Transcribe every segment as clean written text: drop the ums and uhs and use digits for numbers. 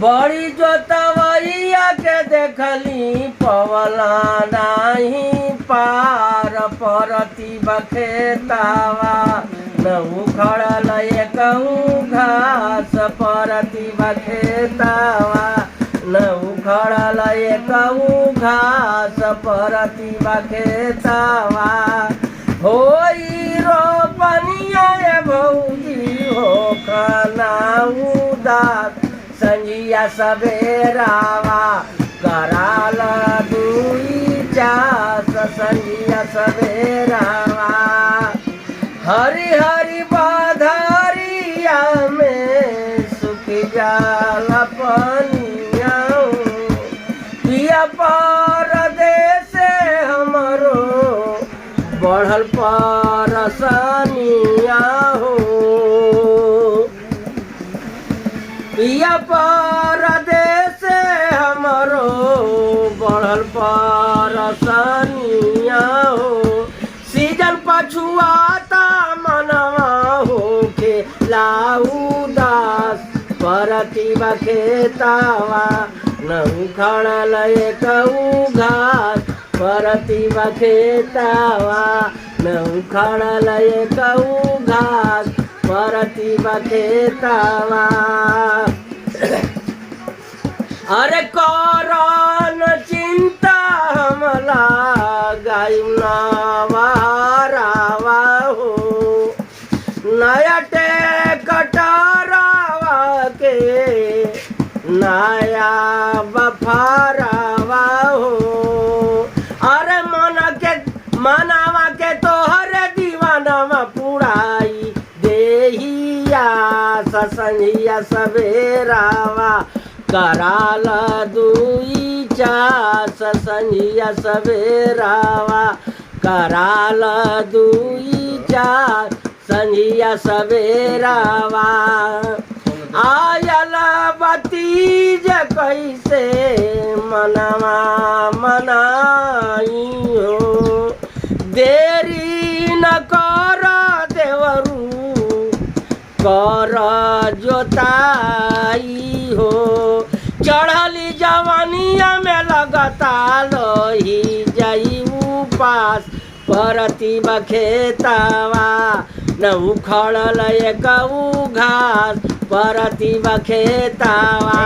बड़ी जोतवैया के देखली पवला नाही पार परती बखेतावा न उखड़ल एकहू घास परती बखेतावा न उखड़ल एकहू घास परती बखेतावा होई रोपनिया भौजी हो खाना उदास संजिया सवेरावा कराल दुई चास संजिया सवेरावा हरी हरी बाधरिया में सुख जाला पनिया पिया परदेस हमरो बढ़ल परसनिया हो पिया परदेस हमरो बढ़ल परसनिया हो सीजन पछुआता मनवा होके लाउदास परती बखेतावा न उखड़ल एकहू घास परती बखेतावा न उखड़ल एकहू घास परती बखेतावा अरे करन चिंता हमला गायुना वारावा हो नया टेकटरावा के नया बफारावा हो अरे मनावा के तोहर दीवानावा पुराई देहिया ससंजिया सवेरावा कराल दुई चास संजिया सवेरावा कराल दुई चास संजिया सवेरावा आयल बतीज कैसे मनवा मनाई हो देरी न कर देवरू कर जोताई हो चढ़ली जवानिया में लगता लही जाई उपास परती बखेतावा न उखड़ल एकहू घास परती बखेतावा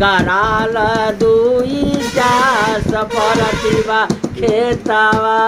कराल दुई चास परती बखेतावा।